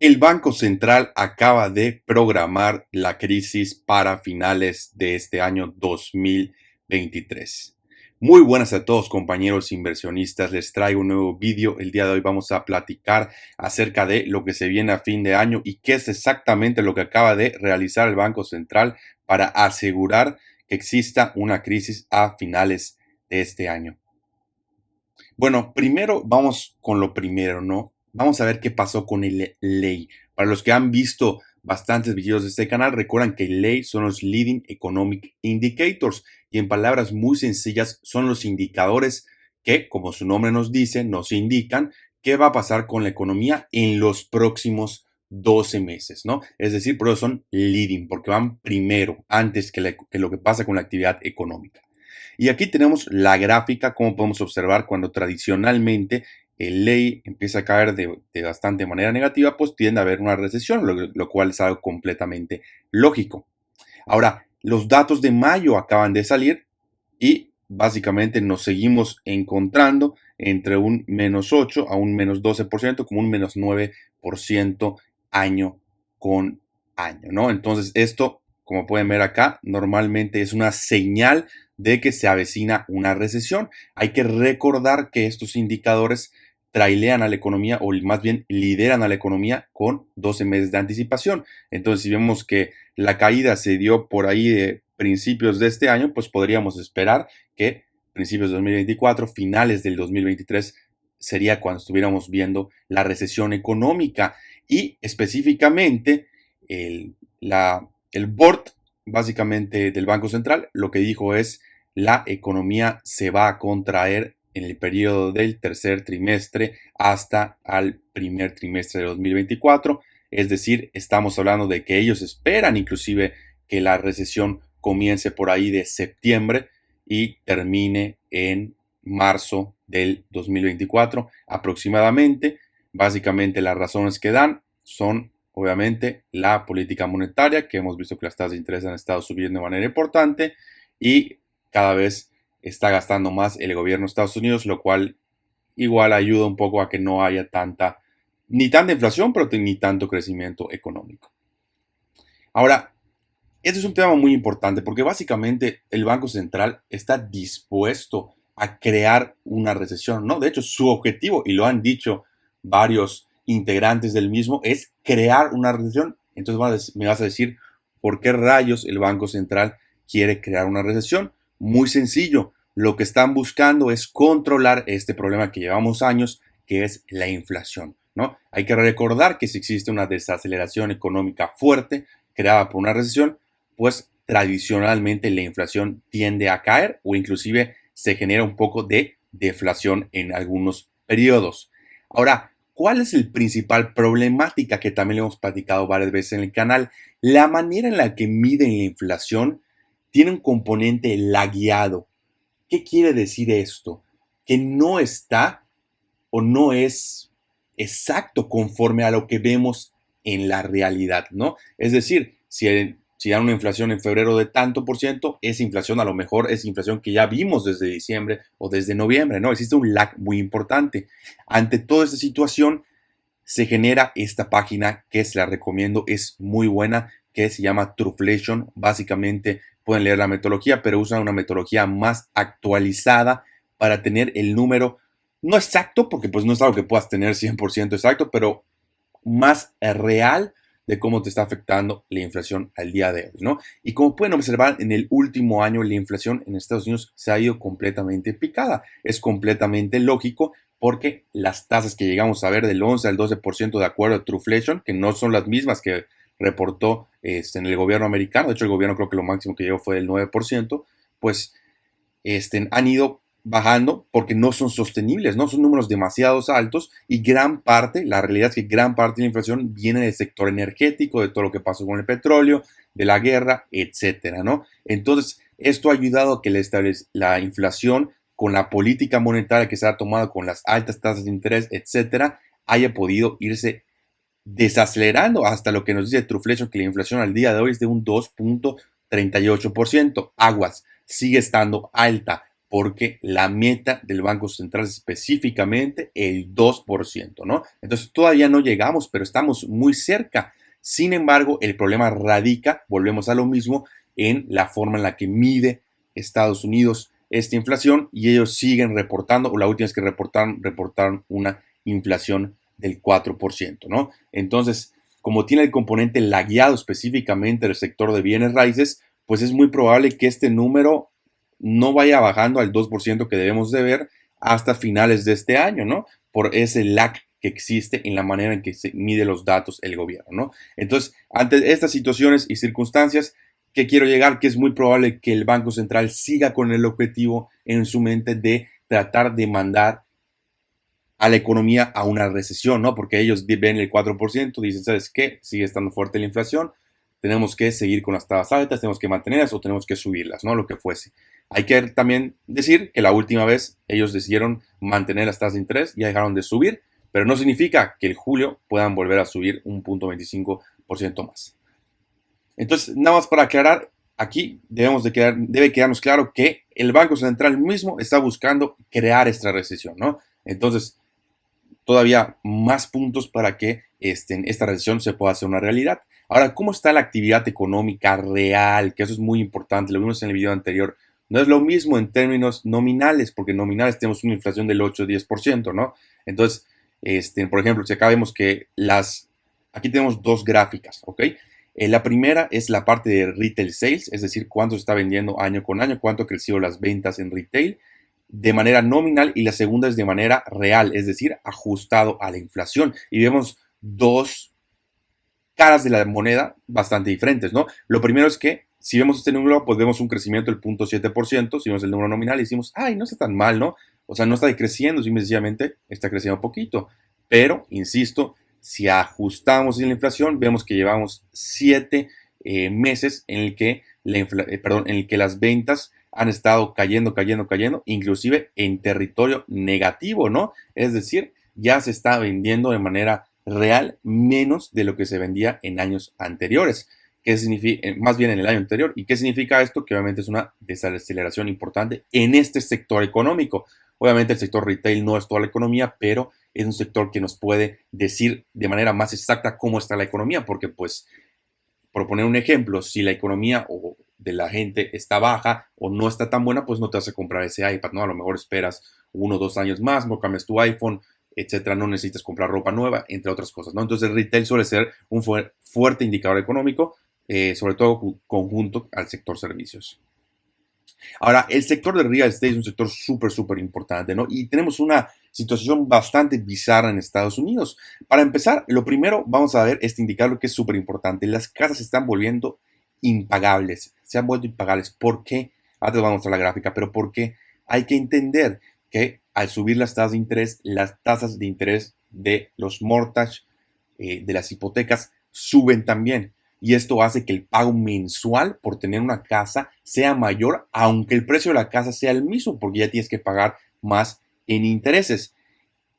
El Banco Central acaba de programar la crisis para finales de este año 2023. Muy buenas a todos, compañeros inversionistas. Les traigo un nuevo vídeo. El día de hoy vamos a platicar acerca de lo que se viene a fin de año y qué es exactamente lo que acaba de realizar el Banco Central para asegurar que exista una crisis a finales de este año. Bueno, primero vamos con lo primero, ¿no? Vamos a ver qué pasó con el ley. Para los que han visto bastantes videos de este canal, recuerdan que el ley son los Leading Economic Indicators y en palabras muy sencillas son los indicadores que, como su nombre nos dice, nos indican qué va a pasar con la economía en los próximos 12 meses, ¿no? Es decir, por eso son leading, porque van primero, antes que lo que pasa con la actividad económica. Y aquí tenemos la gráfica, como podemos observar, cuando tradicionalmente el ley empieza a caer de bastante manera negativa, pues tiende a haber una recesión, lo cual es algo completamente lógico. Ahora, los datos de mayo acaban de salir y básicamente nos seguimos encontrando entre un -8 a un -12%, como un -9% año con año, ¿no? Entonces, esto, como pueden ver acá, normalmente es una señal de que se avecina una recesión. Hay que recordar que estos indicadores trailean a la economía o más bien lideran a la economía con 12 meses de anticipación. Entonces, si vemos que la caída se dio por ahí de principios de este año, pues podríamos esperar que principios de 2024, finales del 2023, sería cuando estuviéramos viendo la recesión económica y específicamente el board básicamente del Banco Central lo que dijo es la economía se va a contraer en el periodo del tercer trimestre hasta al primer trimestre de 2024. Es decir, estamos hablando de que ellos esperan inclusive que la recesión comience por ahí de septiembre y termine en marzo del 2024 aproximadamente. Básicamente las razones que dan son obviamente la política monetaria, que hemos visto que las tasas de interés han estado subiendo de manera importante y cada vez está gastando más el gobierno de Estados Unidos, lo cual igual ayuda un poco a que no haya ni tanta inflación, pero ni tanto crecimiento económico. Ahora, este es un tema muy importante porque básicamente el Banco Central está dispuesto a crear una recesión, ¿no? De hecho, su objetivo, y lo han dicho varios integrantes del mismo, es crear una recesión. Entonces me vas a decir, ¿por qué rayos el Banco Central quiere crear una recesión? Muy sencillo, lo que están buscando es controlar este problema que llevamos años, que es la inflación, ¿no? Hay que recordar que si existe una desaceleración económica fuerte creada por una recesión, pues tradicionalmente la inflación tiende a caer o inclusive se genera un poco de deflación en algunos periodos. Ahora, ¿cuál es el principal problemática que también le hemos platicado varias veces en el canal? La manera en la que miden la inflación tiene un componente lagueado. ¿Qué quiere decir esto? Que no está o no es exacto conforme a lo que vemos en la realidad, ¿no? Es decir, si dan una inflación en febrero de tanto por ciento, esa inflación a lo mejor es inflación que ya vimos desde diciembre o desde noviembre, ¿no? Existe un lag muy importante. Ante toda esta situación, se genera esta página que se la recomiendo, es muy buena, que se llama Truflation. Básicamente pueden leer la metodología, pero usan una metodología más actualizada para tener el número, no exacto, porque pues no es algo que puedas tener 100% exacto, pero más real de cómo te está afectando la inflación al día de hoy, ¿no? Y como pueden observar, en el último año la inflación en Estados Unidos se ha ido completamente picada. Es completamente lógico porque las tasas que llegamos a ver del 11 al 12% de acuerdo a Truflation, que no son las mismas que reportó en el gobierno americano, de hecho el gobierno creo que lo máximo que llegó fue del 9%, pues han ido bajando porque no son sostenibles, ¿no? Son números demasiado altos y gran parte, la realidad es que gran parte de la inflación viene del sector energético, de todo lo que pasó con el petróleo, de la guerra, etcétera, ¿no? Entonces, esto ha ayudado a que la inflación con la política monetaria que se ha tomado, con las altas tasas de interés, etcétera, haya podido irse desacelerando hasta lo que nos dice Truflation, que la inflación al día de hoy es de un 2,38%. Aguas, sigue estando alta, porque la meta del Banco Central es específicamente el 2%, ¿no? Entonces todavía no llegamos, pero estamos muy cerca. Sin embargo, el problema radica, volvemos a lo mismo, en la forma en la que mide Estados Unidos esta inflación y ellos siguen reportando, o la última vez que reportaron una inflación del 4%, ¿no? Entonces, como tiene el componente lagueado específicamente del sector de bienes raíces, pues es muy probable que este número no vaya bajando al 2% que debemos de ver hasta finales de este año, ¿no? Por ese lag que existe en la manera en que se mide los datos el gobierno, ¿no? Entonces, ante estas situaciones y circunstancias, que quiero llegar, que es muy probable que el Banco Central siga con el objetivo en su mente de tratar de mandar a la economía a una recesión, ¿no? Porque ellos ven el 4%, dicen, ¿sabes qué? Sigue estando fuerte la inflación, tenemos que seguir con las tasas altas, tenemos que mantenerlas o tenemos que subirlas, ¿no? Lo que fuese. Hay que también decir que la última vez ellos decidieron mantener las tasas de interés, ya dejaron de subir, pero no significa que el julio puedan volver a subir un 0.25% más. Entonces, nada más para aclarar, aquí debe quedarnos claro que el Banco Central mismo está buscando crear esta recesión, ¿no? Entonces, todavía más puntos para que esta recesión se pueda hacer una realidad. Ahora, ¿cómo está la actividad económica real? Que eso es muy importante, lo vimos en el video anterior. No es lo mismo en términos nominales, porque nominales tenemos una inflación del 8-10%, ¿no? Entonces, por ejemplo, si acá vemos que aquí tenemos dos gráficas, ¿ok? La primera es la parte de retail sales, es decir, cuánto se está vendiendo año con año, cuánto ha crecido las ventas en retail de manera nominal, y la segunda es de manera real, es decir, ajustado a la inflación. Y vemos dos caras de la moneda bastante diferentes, ¿no? Lo primero es que si vemos este número, pues vemos un crecimiento del 0.7%, si vemos el número nominal y decimos, ay, no está tan mal, ¿no? O sea, no está decreciendo, simplemente está creciendo un poquito. Pero, insisto, si ajustamos la inflación, vemos que llevamos 7 meses en el que en el que las ventas han estado cayendo, inclusive en territorio negativo, ¿no? Es decir, ya se está vendiendo de manera real menos de lo que se vendía en años anteriores. ¿Qué significa? Más bien en el año anterior. ¿Y qué significa esto? Que obviamente es una desaceleración importante en este sector económico. Obviamente el sector retail no es toda la economía, pero es un sector que nos puede decir de manera más exacta cómo está la economía, porque pues, por poner un ejemplo, si la economía o de la gente está baja o no está tan buena, pues no te vas a comprar ese iPad, ¿no? A lo mejor esperas 1 o 2 años más, no cambias tu iPhone, etcétera, no necesitas comprar ropa nueva, entre otras cosas, ¿no? Entonces el retail suele ser un fuerte indicador económico, sobre todo conjunto al sector servicios. Ahora, el sector de real estate es un sector súper importante, ¿no? Y tenemos una situación bastante bizarra en Estados Unidos. Para empezar, lo primero, vamos a ver este indicador que es súper importante. Las casas se están volviendo impagables, se han vuelto impagables. ¿Por qué? Ahora te vamos a mostrar la gráfica, pero ¿por qué? Hay que entender que al subir las tasas de interés de los mortgage, de las hipotecas, suben también. Y esto hace que el pago mensual por tener una casa sea mayor, aunque el precio de la casa sea el mismo, porque ya tienes que pagar más en intereses.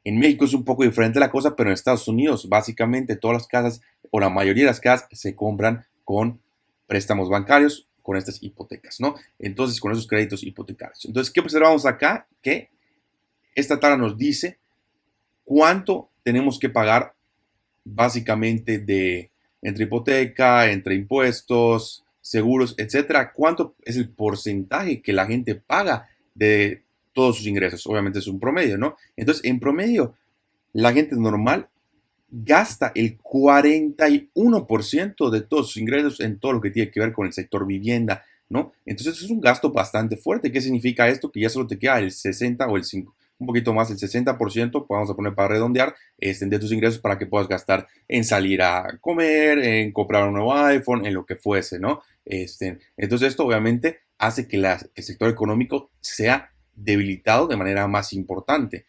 En México es un poco diferente la cosa, pero en Estados Unidos básicamente todas las casas o la mayoría de las casas se compran con préstamos bancarios, con estas hipotecas, ¿no? Entonces, con esos créditos hipotecarios. Entonces, ¿qué observamos acá? Que esta tabla nos dice cuánto tenemos que pagar básicamente entre hipoteca, entre impuestos, seguros, etcétera, cuánto es el porcentaje que la gente paga de todos sus ingresos. Obviamente es un promedio, ¿no? Entonces, en promedio, la gente normal gasta el 41% de todos sus ingresos en todo lo que tiene que ver con el sector vivienda, ¿no? Entonces es un gasto bastante fuerte. ¿Qué significa esto? Que ya solo te queda el 60 o el 5, un poquito más, el 60%, vamos a poner para redondear, de tus ingresos para que puedas gastar en salir a comer, en comprar un nuevo iPhone, en lo que fuese, ¿no? Entonces esto obviamente hace que el sector económico sea debilitado de manera más importante.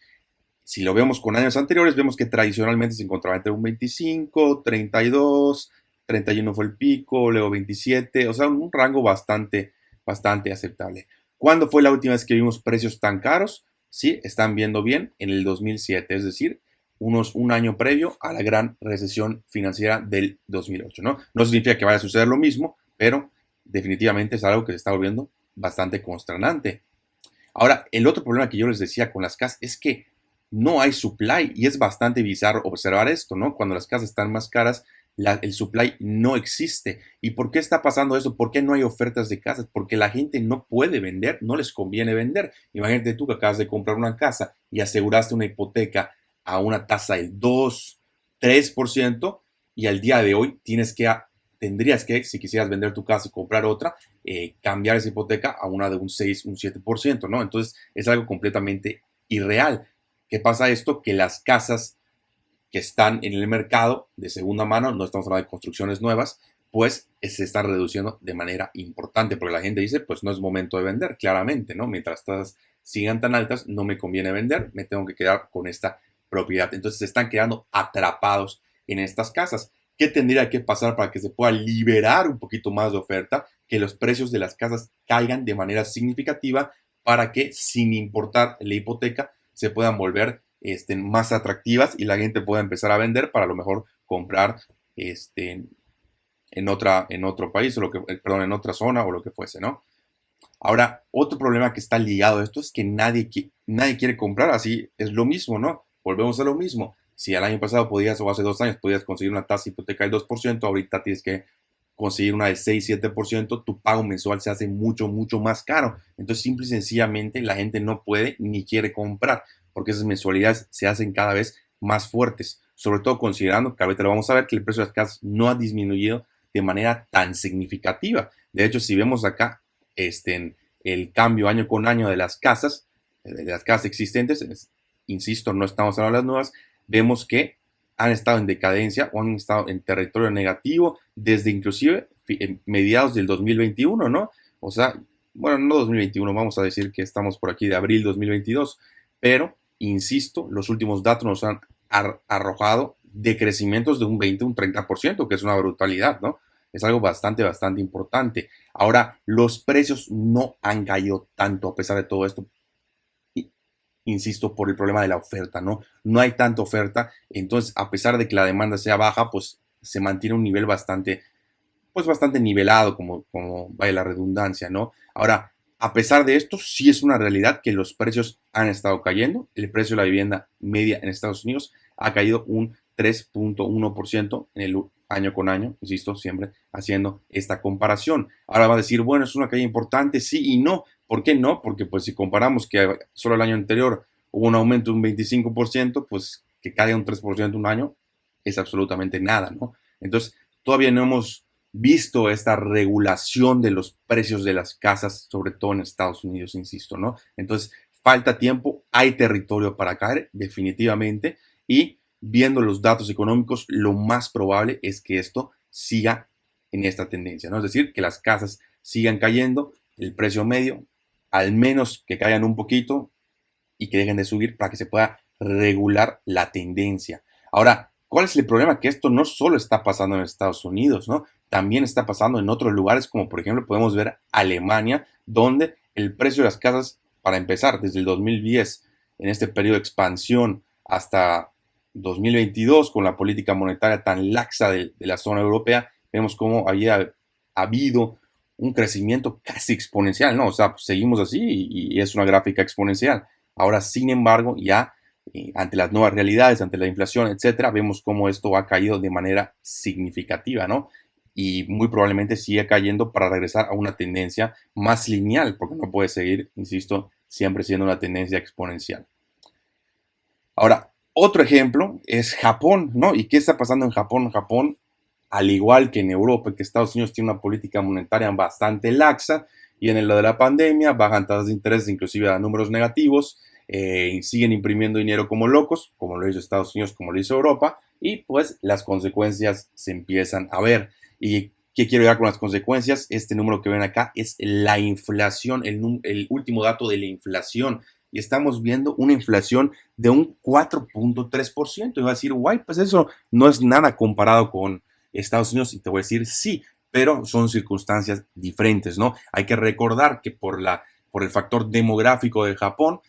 Si lo vemos con años anteriores, vemos que tradicionalmente se encontraba entre un 25, 32, 31 fue el pico, luego 27, o sea, un rango bastante aceptable. ¿Cuándo fue la última vez que vimos precios tan caros? Sí, están viendo bien, en el 2007, es decir, un año previo a la gran recesión financiera del 2008, ¿no? No significa que vaya a suceder lo mismo, pero definitivamente es algo que se está volviendo bastante consternante. Ahora, el otro problema que yo les decía con las casas es que no hay supply y es bastante bizarro observar esto, ¿no? Cuando las casas están más caras, el supply no existe. ¿Y por qué está pasando eso? ¿Por qué no hay ofertas de casas? Porque la gente no puede vender, no les conviene vender. Imagínate tú que acabas de comprar una casa y aseguraste una hipoteca a una tasa del 2, 3% y al día de hoy tendrías que, si quisieras vender tu casa y comprar otra, cambiar esa hipoteca a una de un 6, un 7%, ¿no? Entonces es algo completamente irreal. ¿Qué pasa esto? Que las casas que están en el mercado de segunda mano, no estamos hablando de construcciones nuevas, pues se están reduciendo de manera importante, porque la gente dice, pues no es momento de vender, claramente, ¿no? Mientras estas sigan tan altas, no me conviene vender, me tengo que quedar con esta propiedad. Entonces se están quedando atrapados en estas casas. ¿Qué tendría que pasar para que se pueda liberar un poquito más de oferta, que los precios de las casas caigan de manera significativa para que, sin importar la hipoteca, se puedan volver más atractivas y la gente pueda empezar a vender para a lo mejor comprar en otro país o perdón, en otra zona o lo que fuese, ¿no? Ahora, otro problema que está ligado a esto es que nadie quiere comprar, así es lo mismo, ¿no? Volvemos a lo mismo. Si el año pasado podías, o hace 2 años, podías conseguir una tasa hipoteca del 2%, ahorita tienes que conseguir una del 6-7%, tu pago mensual se hace mucho, mucho más caro. Entonces, simple y sencillamente, la gente no puede ni quiere comprar, porque esas mensualidades se hacen cada vez más fuertes, sobre todo considerando que ahorita lo vamos a ver que el precio de las casas no ha disminuido de manera tan significativa. De hecho, si vemos acá el cambio año con año de las casas existentes, insisto, no estamos hablando de las nuevas, vemos que han estado en decadencia o han estado en territorio negativo desde inclusive mediados del 2021, ¿no? O sea, bueno, no 2021, vamos a decir que estamos por aquí de abril 2022, pero, insisto, los últimos datos nos han arrojado decrecimientos de un 20, un 30%, que es una brutalidad, ¿no? Es algo bastante, bastante importante. Ahora, los precios no han caído tanto a pesar de todo esto, insisto, por el problema de la oferta, ¿no? No hay tanta oferta, entonces a pesar de que la demanda sea baja, pues se mantiene un nivel bastante, pues bastante nivelado, como vaya la redundancia, ¿no? Ahora, a pesar de esto, sí es una realidad que los precios han estado cayendo. El precio de la vivienda media en Estados Unidos ha caído un 3.1% en el año con año, insisto, siempre haciendo esta comparación. Ahora va a decir, bueno, es una caída importante, sí y no. ¿Por qué no? Porque pues si comparamos que solo el año anterior hubo un aumento de un 25%, pues que caiga un 3% un año es absolutamente nada, ¿no? Entonces, todavía no hemos visto esta regulación de los precios de las casas, sobre todo en Estados Unidos, insisto, ¿no? Entonces, falta tiempo, hay territorio para caer, definitivamente, y viendo los datos económicos, lo más probable es que esto siga en esta tendencia, ¿no? Es decir, que las casas sigan cayendo, el precio medio, al menos que caigan un poquito y que dejen de subir para que se pueda regular la tendencia. Ahora, ¿cuál es el problema? Que esto no solo está pasando en Estados Unidos, ¿no? También está pasando en otros lugares, como por ejemplo podemos ver Alemania, donde el precio de las casas, para empezar, desde el 2010, en este periodo de expansión, hasta 2022, con la política monetaria tan laxa de la zona europea, vemos cómo había habido un crecimiento casi exponencial, ¿no? O sea, pues seguimos así y es una gráfica exponencial. Ahora, sin embargo, ya ante las nuevas realidades, ante la inflación, etcétera, vemos cómo esto ha caído de manera significativa, ¿no? Y muy probablemente siga cayendo para regresar a una tendencia más lineal, porque no puede seguir, insisto, siempre siendo una tendencia exponencial. Ahora, otro ejemplo es Japón, ¿no? ¿Y qué está pasando en Japón? Japón, al igual que en Europa, que Estados Unidos tiene una política monetaria bastante laxa, y en lo de la pandemia bajan tasas de interés inclusive a números negativos, siguen imprimiendo dinero como locos, como lo hizo Estados Unidos, como lo hizo Europa, y pues las consecuencias se empiezan a ver. ¿Y qué quiero llegar con las consecuencias? Este número que ven acá es la inflación, el último dato de la inflación, y estamos viendo una inflación de un 4.3%. Y va a decir, guay, pues eso no es nada comparado con Estados Unidos, y te voy a decir sí, pero son circunstancias diferentes, ¿no? Hay que recordar que por el factor demográfico de Japón,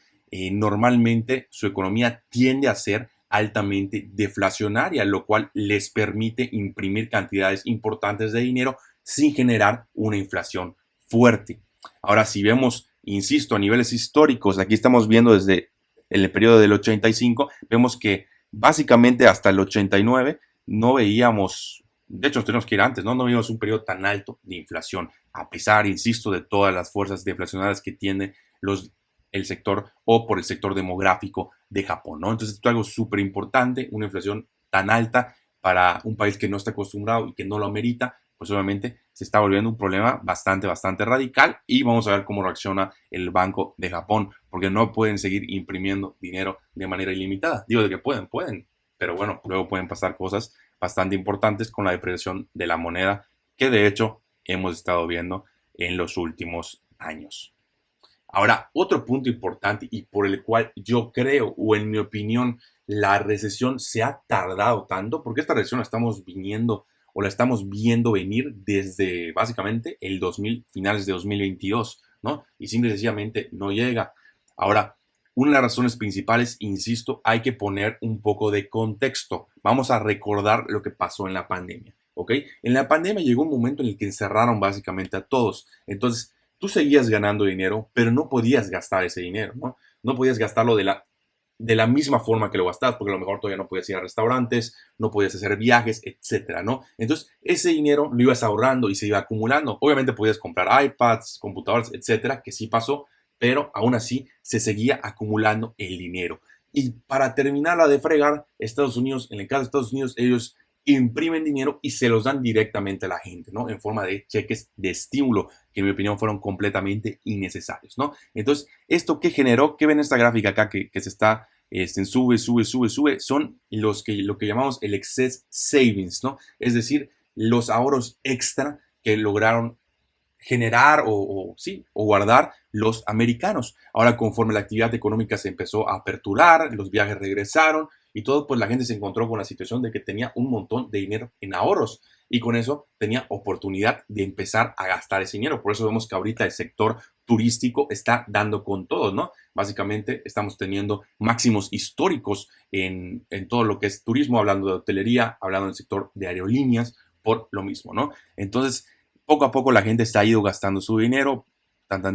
normalmente su economía tiende a ser altamente deflacionaria, lo cual les permite imprimir cantidades importantes de dinero sin generar una inflación fuerte. Ahora, si vemos insisto, a niveles históricos. Aquí estamos viendo desde el periodo del 85, vemos que básicamente hasta el 89 no veíamos, de hecho tenemos que ir antes, ¿no? No veíamos un periodo tan alto de inflación, a pesar, insisto, de todas las fuerzas deflacionarias que tiene el sector o por el sector demográfico de Japón, ¿no? Entonces esto es algo súper importante, una inflación tan alta para un país que no está acostumbrado y que no lo amerita, pues obviamente se está volviendo un problema bastante radical y vamos a ver cómo reacciona el Banco de Japón, porque no pueden seguir imprimiendo dinero de manera ilimitada. Digo de que pueden, pero bueno, luego pueden pasar cosas bastante importantes con la depreciación de la moneda que de hecho hemos estado viendo en los últimos años. Ahora, otro punto importante y por el cual yo creo, o en mi opinión, la recesión se ha tardado tanto, porque esta recesión la estamos viniendo o la estamos viendo venir desde básicamente el 2000, finales de 2022, ¿no? Y simple y sencillamente no llega. Ahora, una de las razones principales, insisto, hay que poner un poco de contexto. Vamos a recordar lo que pasó en la pandemia, ¿ok? En la pandemia llegó un momento en el que encerraron básicamente a todos. Entonces, tú seguías ganando dinero, pero no podías gastar ese dinero, ¿no? No podías gastarlo de la misma forma que lo gastabas, porque a lo mejor todavía no podías ir a restaurantes, no podías hacer viajes, etcétera, ¿no? Entonces, ese dinero lo ibas ahorrando y se iba acumulando. Obviamente podías comprar iPads, computadoras, etcétera, que sí pasó, pero aún así se seguía acumulando el dinero. Y para terminarla de fregar, Estados Unidos, en el caso de Estados Unidos, ellos imprimen dinero y se los dan directamente a la gente, ¿no? En forma de cheques de estímulo, que en mi opinión fueron completamente innecesarios, ¿no? Entonces, ¿esto qué generó? ¿Qué ven esta gráfica acá que se está sube, son lo que llamamos el excess savings, ¿no? Es decir, los ahorros extra que lograron generar sí, o guardar los americanos. Ahora, conforme la actividad económica se empezó a aperturar, los viajes regresaron y todo, pues la gente se encontró con la situación de que tenía un montón de dinero en ahorros y con eso tenía oportunidad de empezar a gastar ese dinero. Por eso vemos que ahorita el sector turístico está dando con todo, ¿no? Básicamente estamos teniendo máximos históricos en todo lo que es turismo, hablando de hotelería, hablando del sector de aerolíneas, por lo mismo, ¿no? Entonces, poco a poco la gente se ha ido gastando su dinero, hasta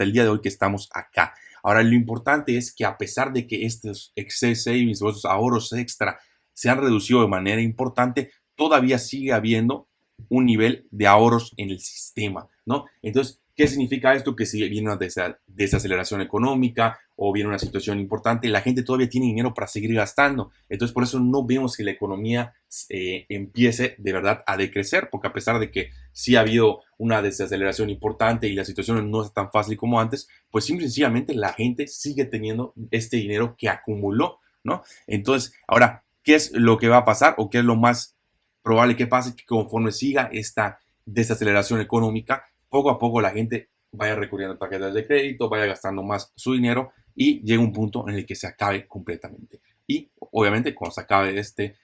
el día de hoy que estamos acá. Ahora, lo importante es que a pesar de que estos excess savings o estos ahorros extra se han reducido de manera importante, todavía sigue habiendo un nivel de ahorros en el sistema, ¿no? Entonces, ¿qué significa esto? Que si viene una desaceleración económica o viene una situación importante, la gente todavía tiene dinero para seguir gastando. Entonces, por eso no vemos que la economía empiece de verdad a decrecer, porque a pesar de que sí ha habido una desaceleración importante y la situación no es tan fácil como antes, pues simple y sencillamente la gente sigue teniendo este dinero que acumuló, ¿no? Entonces, ahora, ¿qué es lo que va a pasar o qué es lo más probable que pase? Que conforme siga esta desaceleración económica, poco a poco la gente vaya recurriendo a tarjetas de crédito, vaya gastando más su dinero y llega un punto en el que se acabe completamente. Y obviamente cuando se acabe este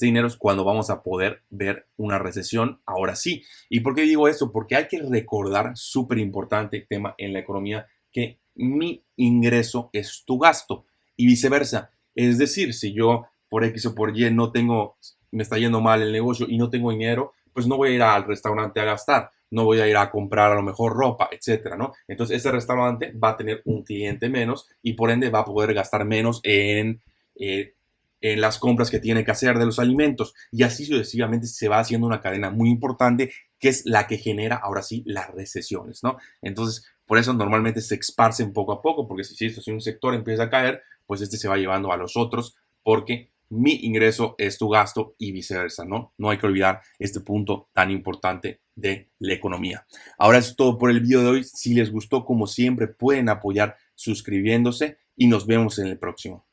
dinero es cuando vamos a poder ver una recesión, ahora sí. ¿Y por qué digo esto? Porque hay que recordar, súper importante tema en la economía, que mi ingreso es tu gasto y viceversa. Es decir, si yo por X o por Y no tengo, me está yendo mal el negocio y no tengo dinero, pues no voy a ir al restaurante a gastar, no voy a ir a comprar a lo mejor ropa, etcétera, ¿no? Entonces ese restaurante va a tener un cliente menos y por ende va a poder gastar menos en las compras que tiene que hacer de los alimentos y así sucesivamente se va haciendo una cadena muy importante que es la que genera ahora sí las recesiones, ¿no? Entonces, por eso normalmente se esparcen poco a poco, porque si un sector empieza a caer, pues este se va llevando a los otros porque mi ingreso es tu gasto y viceversa, ¿no? No hay que olvidar este punto tan importante de la economía. Ahora es todo por el video de hoy. Si les gustó, como siempre, pueden apoyar suscribiéndose y nos vemos en el próximo.